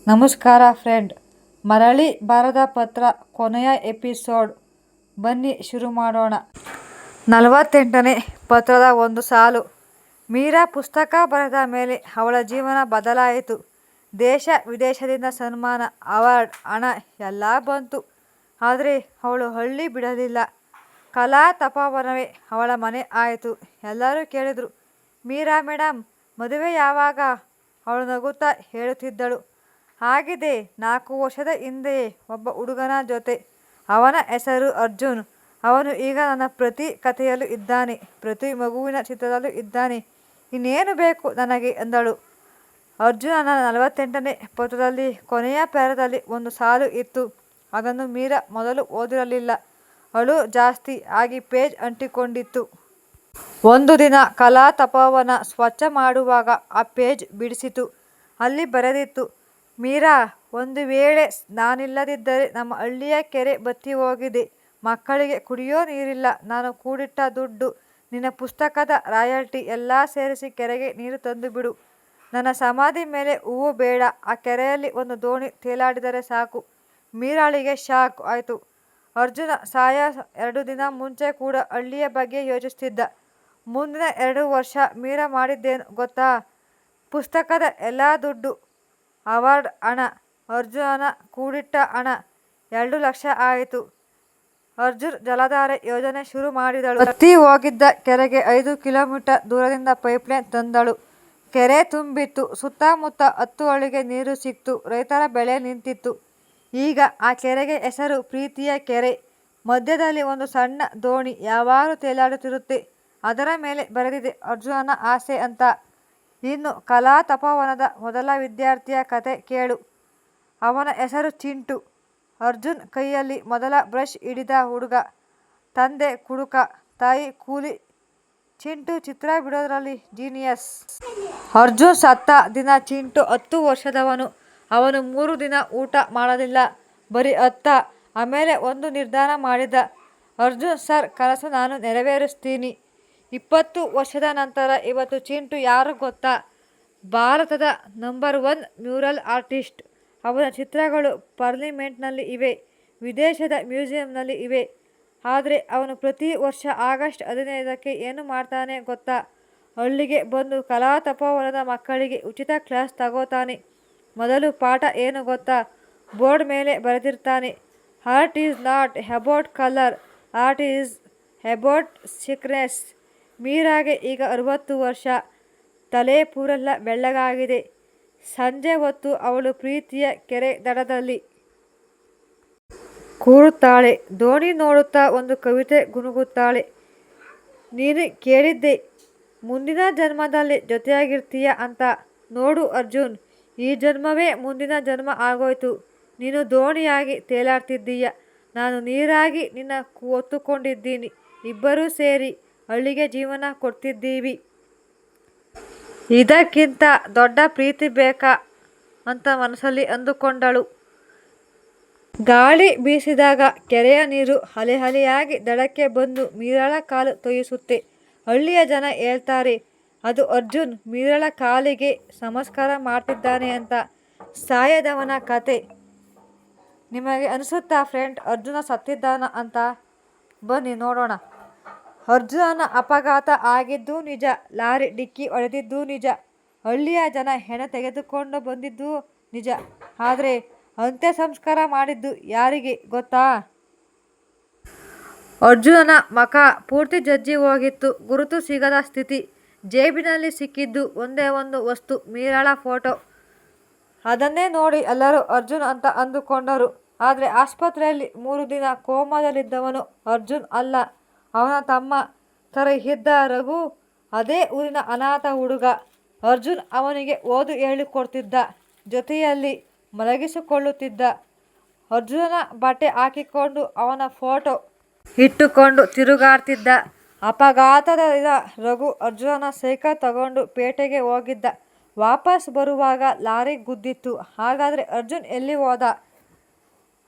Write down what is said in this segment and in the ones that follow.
ನಮಸ್ಕಾರ ಫ್ರೆಂಡ್, ಮರಳಿ ಬರದ ಪತ್ರ ಕೊನೆಯ ಎಪಿಸೋಡ್. ಬನ್ನಿ ಶುರು ಮಾಡೋಣ. 48ನೇ ಪತ್ರದ ಒಂದು ಸಾಲು. ಮೀರಾ ಪುಸ್ತಕ ಬರೆದ ಮೇಲೆ ಅವಳ ಜೀವನ ಬದಲಾಯಿತು. ದೇಶ ವಿದೇಶದಿಂದ ಸನ್ಮಾನ, ಅವಾರ್ಡ್, ಹಣ ಎಲ್ಲ ಬಂತು. ಆದರೆ ಅವಳು ಹಳ್ಳಿ ಬಿಡಲಿಲ್ಲ. ಕಲಾ ತಪೋವನವೇ ಅವಳ ಮನೆ ಆಯಿತು. ಎಲ್ಲರೂ ಕೇಳಿದರು, ಮೀರಾ ಮೇಡಮ್ ಮದುವೆ ಯಾವಾಗ? ಅವಳು ನಗುತ್ತಾ ಹೇಳುತ್ತಿದ್ದಳು, ಆಗಿದೆ 4 ವರ್ಷದ ಹಿಂದೆಯೇ ಒಬ್ಬ ಹುಡುಗನ ಜೊತೆ. ಅವನ ಹೆಸರು ಅರ್ಜುನ್. ಅವನು ಈಗ ನನ್ನ ಪ್ರತಿ ಕಥೆಯಲ್ಲೂ ಇದ್ದಾನೆ, ಪ್ರತಿ ಮಗುವಿನ ಚಿತ್ರದಲ್ಲೂ ಇದ್ದಾನೆ. ಇನ್ನೇನು ಬೇಕು ನನಗೆ ಎಂದಳು. ಅರ್ಜುನನ 48ನೇ ಪತ್ರದಲ್ಲಿ ಕೊನೆಯ ಪ್ಯಾರಾದಲ್ಲಿ ಒಂದು ಸಾಲು ಇತ್ತು. ಅದನ್ನು ಮೀರಾ ಮೊದಲು ಓದಿರಲಿಲ್ಲ. ಅಳು ಜಾಸ್ತಿ ಆಗಿ ಪೇಜ್ ಅಂಟಿಕೊಂಡಿತ್ತು. ಒಂದು ದಿನ ಕಲಾ ತಪೋವನ ಸ್ವಚ್ಛ ಮಾಡುವಾಗ ಆ ಪೇಜ್ ಬಿಡಿಸಿತು. ಅಲ್ಲಿ ಬರೆದಿತ್ತು, ಮೀರಾ, ಒಂದು ವೇಳೆ ನಾನಿಲ್ಲದಿದ್ದರೆ ನಮ್ಮ ಹಳ್ಳಿಯ ಕೆರೆ ಬತ್ತಿ ಹೋಗಿದೆ. ಮಕ್ಕಳಿಗೆ ಕುಡಿಯೋ ನೀರಿಲ್ಲ. ನಾನು ಕೂಡಿಟ್ಟ ದುಡ್ಡು, ನಿನ್ನ ಪುಸ್ತಕದ ರಾಯಲ್ಟಿ ಎಲ್ಲ ಸೇರಿಸಿ ಕೆರೆಗೆ ನೀರು ತಂದು ಬಿಡು. ನನ್ನ ಸಮಾಧಿ ಮೇಲೆ ಹೂವು ಬೇಡ. ಆ ಕೆರೆಯಲ್ಲಿ ಒಂದು ದೋಣಿ ತೇಲಾಡಿದರೆ ಸಾಕು. ಮೀರಾಳಿಗೆ ಶಾಕ್ ಆಯಿತು. ಅರ್ಜುನ ಸಾಯ 2 ದಿನ ಮುಂಚೆ ಕೂಡ ಹಳ್ಳಿಯ ಬಗ್ಗೆ ಯೋಚಿಸ್ತಿದ್ದ. ಮುಂದಿನ 2 ವರ್ಷ ಮೀರಾ ಮಾಡಿದ್ದೇನು ಗೊತ್ತಾ? ಪುಸ್ತಕದ ಎಲ್ಲ ದುಡ್ಡು, ಅವಾರ್ಡ್ ಹಣ, ಅರ್ಜುನನ ಕೂಡಿಟ್ಟ ಹಣ 2 ಲಕ್ಷ ಆಯಿತು. ಅರ್ಜುನ್ ಜಲಧಾರೆ ಯೋಜನೆ ಶುರು ಮಾಡಿದಳು. ಬತ್ತಿ ಹೋಗಿದ್ದ ಕೆರೆಗೆ 5 ಕಿಲೋಮೀಟರ್ ದೂರದಿಂದ ಪೈಪ್ಲೈನ್ ತಂದಳು. ಕೆರೆ ತುಂಬಿತ್ತು. ಸುತ್ತಮುತ್ತ 10 ಹಳ್ಳಿಗೆ ನೀರು ಸಿಕ್ತು. ರೈತರ ಬೆಳೆ ನಿಂತಿತ್ತು. ಈಗ ಆ ಕೆರೆಗೆ ಹೆಸರು ಪ್ರೀತಿಯ ಕೆರೆ. ಮಧ್ಯದಲ್ಲಿ ಒಂದು ಸಣ್ಣ ದೋಣಿ ಯಾವಾಗಲೂ ತೇಲಾಡುತ್ತಿರುತ್ತೆ. ಅದರ ಮೇಲೆ ಬರೆದಿದೆ ಅರ್ಜುನನ ಆಸೆ ಅಂತ. ಇನ್ನು ಕಲಾ ತಪೋವನದ ಮೊದಲ ವಿದ್ಯಾರ್ಥಿಯ ಕತೆ ಕೇಳು. ಅವನ ಹೆಸರು ಚಿಂಟು. ಅರ್ಜುನ್ ಕೈಯಲ್ಲಿ ಮೊದಲ ಬ್ರಷ್ ಹಿಡಿದ ಹುಡುಗ. ತಂದೆ ಕುಡುಕ, ತಾಯಿ ಕೂಲಿ. ಚಿಂಟು ಚಿತ್ರ ಬಿಡೋದ್ರಲ್ಲಿ ಜೀನಿಯಸ್. ಅರ್ಜುನ್ ಸತ್ತ ದಿನ ಚಿಂಟು 10 ವರ್ಷದವನು. ಅವನು 3 ದಿನ ಊಟ ಮಾಡಲಿಲ್ಲ, ಬರೀ ಅತ್ತ. ಆಮೇಲೆ ಒಂದು ನಿರ್ಧಾರ ಮಾಡಿದ. ಅರ್ಜುನ್ ಸರ್ ಕನಸು ನಾನು ನೆರವೇರಿಸ್ತೀನಿ. 20 ವರ್ಷದ ನಂತರ ಇವತ್ತು ಚಿಂಟು ಯಾರು ಗೊತ್ತಾ? ಭಾರತದ ನಂಬರ್ 1 ಮ್ಯೂರಲ್ ಆರ್ಟಿಸ್ಟ್. ಅವನ ಚಿತ್ರಗಳು ಪಾರ್ಲಿಮೆಂಟ್ನಲ್ಲಿ ಇವೆ, ವಿದೇಶದ ಮ್ಯೂಸಿಯಂನಲ್ಲಿ ಇವೆ. ಆದರೆ ಅವನು ಪ್ರತಿ ವರ್ಷ ಆಗಸ್ಟ್ 15ಕ್ಕೆ ಏನು ಮಾಡ್ತಾನೆ ಗೊತ್ತಾ? ಹಳ್ಳಿಗೆ ಬಂದು ಕಲಾ ತಪೋವನದ ಮಕ್ಕಳಿಗೆ ಉಚಿತ ಕ್ಲಾಸ್ ತಗೋತಾನೆ. ಮೊದಲು ಪಾಠ ಏನು ಗೊತ್ತಾ? ಬೋರ್ಡ್ ಮೇಲೆ ಬರೆದಿರ್ತಾನೆ, art is not about colour, art is about secrets. ಮೀರಾಗೆ ಈಗ 60 ವರ್ಷ. ತಲೆ ಪೂರೆಲ್ಲ ಬೆಳ್ಳಗಾಗಿದೆ. ಸಂಜೆ ಹೊತ್ತು ಅವಳು ಪ್ರೀತಿಯ ಕೆರೆ ದಡದಲ್ಲಿ ಕೂರುತ್ತಾಳೆ. ದೋಣಿ ನೋಡುತ್ತಾ ಒಂದು ಕವಿತೆ ಗುನುಗುತ್ತಾಳೆ. ನೀನು ಕೇಳಿದ್ದೆ ಮುಂದಿನ ಜನ್ಮದಲ್ಲಿ ಜೊತೆಯಾಗಿರ್ತೀಯ ಅಂತ. ನೋಡು ಅರ್ಜುನ್, ಈ ಜನ್ಮವೇ ಮುಂದಿನ ಜನ್ಮ ಆಗೋಯ್ತು. ನೀನು ದೋಣಿಯಾಗಿ ತೇಲಾಡ್ತಿದ್ದೀಯ, ನಾನು ನೀರಾಗಿ ನಿನ್ನ ಹೊತ್ತುಕೊಂಡಿದ್ದೀನಿ. ಇಬ್ಬರೂ ಸೇರಿ ಹಳ್ಳಿಗೆ ಜೀವನ ಕೊಡ್ತಿದ್ದೀವಿ. ಇದಕ್ಕಿಂತ ದೊಡ್ಡ ಪ್ರೀತಿ ಬೇಕಾ ಅಂತ ಮನಸ್ಸಲ್ಲಿ ಅಂದುಕೊಂಡಳು. ಗಾಳಿ ಬೀಸಿದಾಗ ಕೆರೆಯ ನೀರು ಅಲೆ ಅಲೆಯಾಗಿ ದಡಕ್ಕೆ ಬಂದು ಮೀರಾಳ ಕಾಲು ತೊಯಿಸುತ್ತೆ. ಹಳ್ಳಿಯ ಜನ ಹೇಳ್ತಾರೆ, ಅದು ಅರ್ಜುನ್ ಮೀರಾಳ ಕಾಲಿಗೆ ನಮಸ್ಕಾರ ಮಾಡ್ತಿದ್ದಾನೆ ಅಂತ. ಸಾಯದವನ ಕತೆ. ನಿಮಗೆ ಅನಿಸುತ್ತಾ ಫ್ರೆಂಡ್ ಅರ್ಜುನ ಸತ್ತಿದ್ದಾನ ಅಂತ? ಬನ್ನಿ ನೋಡೋಣ. ಅರ್ಜುನನ ಅಪಘಾತ ಆಗಿದ್ದು ನಿಜ. ಲಾರಿ ಡಿಕ್ಕಿ ಹೊಡೆದಿದ್ದು ನಿಜ. ಹಳ್ಳಿಯ ಜನ ಹೆಣ ತೆಗೆದುಕೊಂಡು ಬಂದಿದ್ದು ನಿಜ. ಆದರೆ ಅಂತ್ಯ ಸಂಸ್ಕಾರ ಮಾಡಿದ್ದು ಯಾರಿಗೆ ಗೊತ್ತಾ? ಅರ್ಜುನನ ಮುಖ ಪೂರ್ತಿ ಜಜ್ಜಿ ಹೋಗಿತ್ತು. ಗುರುತು ಸಿಗದ ಸ್ಥಿತಿ. ಜೇಬಿನಲ್ಲಿ ಸಿಕ್ಕಿದ್ದು ಒಂದೇ ಒಂದು ವಸ್ತು, ಮೀರಾಳ ಫೋಟೋ. ಅದನ್ನೇ ನೋಡಿ ಎಲ್ಲರೂ ಅರ್ಜುನ್ ಅಂತ ಅಂದುಕೊಂಡರು. ಆದರೆ ಆಸ್ಪತ್ರೆಯಲ್ಲಿ 3 ದಿನ ಕೋಮಾದಲ್ಲಿದ್ದವನು ಅರ್ಜುನ್ ಅಲ್ಲ, ಅವನ ತಮ್ಮ ಥರ ಇದ್ದ ರಘು. ಅದೇ ಊರಿನ ಅನಾಥ ಹುಡುಗ. ಅರ್ಜುನ್ ಅವನಿಗೆ ಓದು ಹೇಳಿಕೊಡ್ತಿದ್ದ, ಜೊತೆಯಲ್ಲಿ ಮಲಗಿಸಿಕೊಳ್ಳುತ್ತಿದ್ದ. ಅರ್ಜುನನ ಬಟ್ಟೆ ಹಾಕಿಕೊಂಡು ಅವನ ಫೋಟೋ ಇಟ್ಟುಕೊಂಡು ತಿರುಗಾಡ್ತಿದ್ದ. ಅಪಘಾತದ ದಿನ ರಘು ಅರ್ಜುನನ ಸೈಕಲ್ ತಗೊಂಡು ಪೇಟೆಗೆ ಹೋಗಿದ್ದ. ವಾಪಸ್ ಬರುವಾಗ ಲಾರಿ ಗುದ್ದಿತ್ತು. ಹಾಗಾದರೆ ಅರ್ಜುನ್ ಎಲ್ಲಿ ಹೋದ?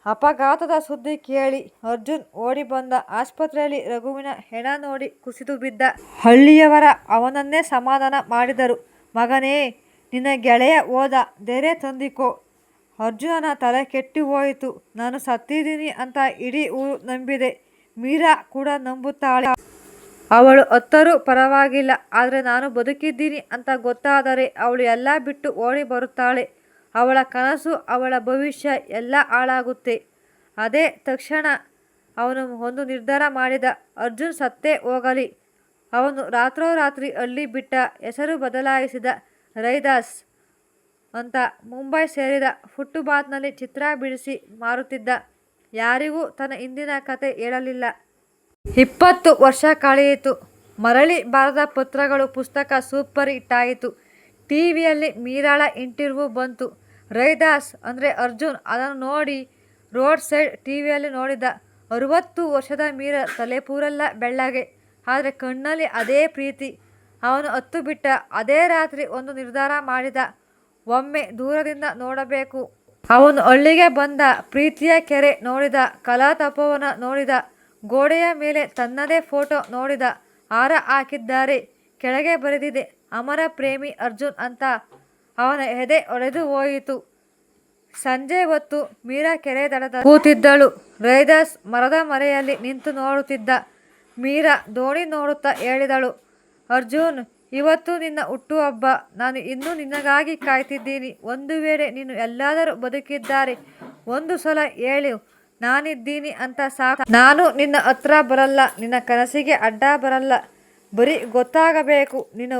ಅಪಘಾತದ ಸುದ್ದಿ ಕೇಳಿ ಅರ್ಜುನ್ ಓಡಿ ಬಂದ. ಆಸ್ಪತ್ರೆಯಲ್ಲಿ ರಘುವಿನ ಹೆಣ ನೋಡಿ ಕುಸಿದು ಬಿದ್ದ. ಹಳ್ಳಿಯವರ ಅವನನ್ನೇ ಸಮಾಧಾನ ಮಾಡಿದರು. ಮಗನೇ, ನಿನ್ನ ಗೆಳೆಯ ಹೋದ, ಧೈರ್ಯ ತಂದಿಕೋ. ಅರ್ಜುನನ ತಲೆ ಕೆಟ್ಟು ಹೋಯಿತು. ನಾನು ಸತ್ತಿದ್ದೀನಿ ಅಂತ ಇಡೀ ಊರು ನಂಬಿದೆ. ಮೀರಾ ಕೂಡ ನಂಬುತ್ತಾಳೆ. ಅವಳು ಅತ್ತರೂ ಪರವಾಗಿಲ್ಲ, ಆದರೆ ನಾನು ಬದುಕಿದ್ದೀನಿ ಅಂತ ಗೊತ್ತಾದರೆ ಅವಳು ಎಲ್ಲ ಬಿಟ್ಟು ಓಡಿ ಬರುತ್ತಾಳೆ. ಅವಳ ಕನಸು, ಅವಳ ಭವಿಷ್ಯ ಎಲ್ಲ ಹಾಳಾಗುತ್ತೆ. ಅದೇ ತಕ್ಷಣ ಅವನು ಒಂದು ನಿರ್ಧಾರ ಮಾಡಿದ. ಅರ್ಜುನ್ ಸತ್ತೇ ಹೋಗಲಿ. ಅವನು ರಾತ್ರೋರಾತ್ರಿ ಹಳ್ಳಿ ಬಿಟ್ಟ. ಹೆಸರು ಬದಲಾಯಿಸಿದ. ರೈದಾಸ್ ಅಂತ ಮುಂಬೈ ಸೇರಿದ. ಫುಟ್ಪಾತ್ನಲ್ಲಿ ಚಿತ್ರ ಬಿಡಿಸಿ ಮಾರುತ್ತಿದ್ದ. ಯಾರಿಗೂ ತನ್ನ ಹಿಂದಿನ ಕತೆ ಹೇಳಲಿಲ್ಲ. 20 ವರ್ಷ ಕಳೆಯಿತು. ಮರಳಿ ಬಾರದ ಪತ್ರಗಳು ಪುಸ್ತಕ ಸೂಪರ್ ಹಿಟ್ ಆಯಿತು. ಟಿವಿಯಲ್ಲಿ ಮೀರಾಳ ಇಂಟರ್ವ್ಯೂ ಬಂತು. ರೈದಾಸ್ ಅಂದರೆ ಅರ್ಜುನ್ ಅದನ್ನು ನೋಡಿ ರೋಡ್ ಸೈಡ್ ಟಿವಿಯಲ್ಲಿ ನೋಡಿದ. 60 ವರ್ಷದ ಮೀರಾ ತಲೆಪೂರೆಲ್ಲ ಬೆಳ್ಳಗೆ, ಆದರೆ ಕಣ್ಣಲ್ಲಿ ಅದೇ ಪ್ರೀತಿ. ಅವನು ಹತ್ತು ಬಿಟ್ಟ. ಅದೇ ರಾತ್ರಿ ಒಂದು ನಿರ್ಧಾರ ಮಾಡಿದ. ಒಮ್ಮೆ ದೂರದಿಂದ ನೋಡಬೇಕು. ಅವನು ಹಳ್ಳಿಗೆ ಬಂದ. ಪ್ರೀತಿಯ ಕೆರೆ ನೋಡಿದ. ಕಲಾ ತಪೋವನ ನೋಡಿದ. ಗೋಡೆಯ ಮೇಲೆ ತನ್ನದೇ ಫೋಟೋ ನೋಡಿದ. ಹಾರ ಹಾಕಿದ್ದಾರೆ. ಕೆಳಗೆ ಬರೆದಿದೆ ಅಮರ ಪ್ರೇಮಿ ಅರ್ಜುನ್ ಅಂತ. ಅವನ ಎದೆ ಒಡೆದು ಹೋಯಿತು. ಸಂಜೆ ಹೊತ್ತು ಮೀರಾ ಕೆರೆ ದಡದ ಕೂತಿದ್ದಳು. ರೈದಾಸ್ ಮರದ ಮರೆಯಲ್ಲಿ ನಿಂತು ನೋಡುತ್ತಿದ್ದ. ಮೀರಾ ದೋಣಿ ನೋಡುತ್ತಾ ಹೇಳಿದಳು, ಅರ್ಜುನ್, ಇವತ್ತು ನಿನ್ನ ಹುಟ್ಟುಹಬ್ಬ. ನಾನು ಇನ್ನೂ ನಿನಗಾಗಿ ಕಾಯ್ತಿದ್ದೀನಿ. ಒಂದು ವೇಳೆ ನೀನು ಎಲ್ಲಾದರೂ ಬದುಕಿದ್ದಾರೆ ಒಂದು ಸಲ ಹೇಳು, ನಾನಿದ್ದೀನಿ ಅಂತ ಸಾಕು. ನಾನು ನಿನ್ನ ಹತ್ರ ಬರಲ್ಲ, ನಿನ್ನ ಕನಸಿಗೆ ಅಡ್ಡ ಬರಲ್ಲ. ಬರೀ ಗೊತ್ತಾಗಬೇಕು ನೀನು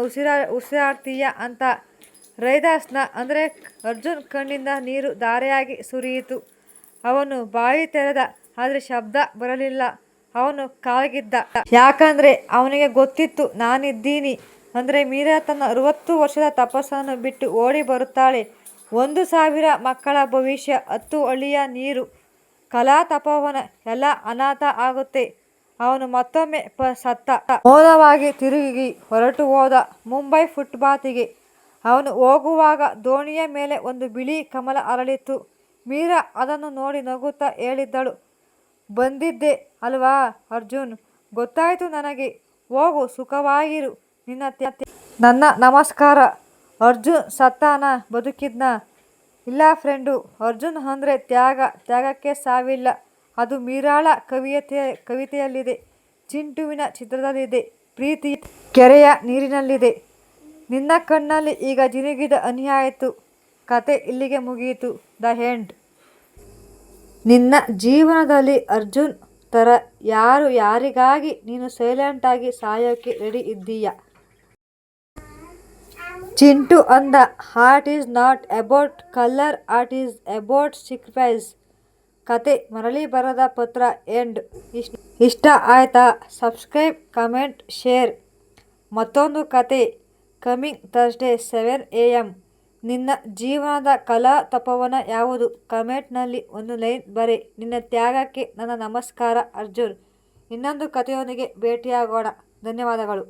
ಉಸಿರಾಡ್ತೀಯ ಅಂತ. ರೈದಾಸ್ನ ಅಂದರೆ ಅರ್ಜುನ್ ಕಣ್ಣಿಂದ ನೀರು ಧಾರೆಯಾಗಿ ಸುರಿಯಿತು. ಅವನು ಬಾಯಿ ತೆರೆದ, ಆದರೆ ಶಬ್ದ ಬರಲಿಲ್ಲ. ಅವನು ಕಾಲ್ಗಿದ್ದ. ಯಾಕಂದರೆ ಅವನಿಗೆ ಗೊತ್ತಿತ್ತು, ನಾನಿದ್ದೀನಿ ಅಂದರೆ ಮೀರಾ ತನ್ನ 60 ವರ್ಷದ ತಪಸ್ಸನ್ನು ಬಿಟ್ಟು ಓಡಿ ಬರುತ್ತಾಳೆ. 1000 ಮಕ್ಕಳ ಭವಿಷ್ಯ, 10 ಹಳ್ಳಿಯ ನೀರು, ಕಲಾ ತಪೋವನ ಎಲ್ಲ ಅನಾಥ ಆಗುತ್ತೆ. ಅವನು ಮತ್ತೊಮ್ಮೆ ಸತ್ತ. ಮೌನವಾಗಿ ತಿರುಗಿ ಹೊರಟು ಹೋದ ಮುಂಬೈ ಫುಟ್ಪಾತಿಗೆ. ಅವನು ಹೋಗುವಾಗ ದೋಣಿಯ ಮೇಲೆ ಒಂದು ಬಿಳಿ ಕಮಲ ಅರಳಿತ್ತು. ಮೀರಾ ಅದನ್ನು ನೋಡಿ ನಗುತ್ತಾ ಹೇಳಿದ್ದಳು, ಬಂದಿದ್ದೆ ಅಲ್ವಾ ಅರ್ಜುನ್, ಗೊತ್ತಾಯಿತು ನನಗೆ. ಹೋಗು, ಸುಖವಾಗಿರು. ನನ್ನ ನಮಸ್ಕಾರ. ಅರ್ಜುನ್ ಸತ್ತಾನ, ಬದುಕಿದ್ನ? ಇಲ್ಲ ಫ್ರೆಂಡು. ಅರ್ಜುನ್ ಅಂದರೆ ತ್ಯಾಗ. ತ್ಯಾಗಕ್ಕೆ ಸಾವಿಲ್ಲ. ಅದು ಮೀರಾಳ ಕವಿತೆಯಲ್ಲಿದೆ, ಚಿಂಟುವಿನ ಚಿತ್ರದಲ್ಲಿದೆ, ಪ್ರೀತಿ ಕೆರೆಯ ನೀರಿನಲ್ಲಿದೆ. ನಿನ್ನ ಕಣ್ಣಲ್ಲಿ ಈಗ ಜಿನುಗಿದ ಹನಿಯಾಯಿತು. ಕತೆ ಇಲ್ಲಿಗೆ ಮುಗಿಯಿತು. The end. ನಿನ್ನ ಜೀವನದಲ್ಲಿ ಅರ್ಜುನ್ ಥರ ಯಾರಿಗಾಗಿ ನೀನು ಸೈಲೆಂಟಾಗಿ ಸಾಯೋಕ್ಕೆ ರೆಡಿ ಇದ್ದೀಯ? ಚಿಂಟು ಅಂದ, art is not about colour, art is about sacrifice. ಕತೆ ಮರಳಿ ಬರದ ಪತ್ರ ಎಂಡ್. ಇಷ್ಟ ಆಯ್ತಾ? Subscribe, comment, share. ಮತ್ತೊಂದು ಕತೆ ಕಮಿಂಗ್ ಥರ್ಸ್ಡೇ 7 AM. ನಿನ್ನ ಜೀವನದ ಕಲಾ ತಪೋವನ ಯಾವುದು? ಕಮೆಂಟ್ನಲ್ಲಿ ಒಂದು ಲೈನ್ ಬರೆ. ನಿನ್ನ ತ್ಯಾಗಕ್ಕೆ ನನ್ನ ನಮಸ್ಕಾರ ಅರ್ಜುನ್. ಇನ್ನೊಂದು ಕಥೆಯೊಂದಿಗೆ ಭೇಟಿಯಾಗೋಣ. ಧನ್ಯವಾದಗಳು.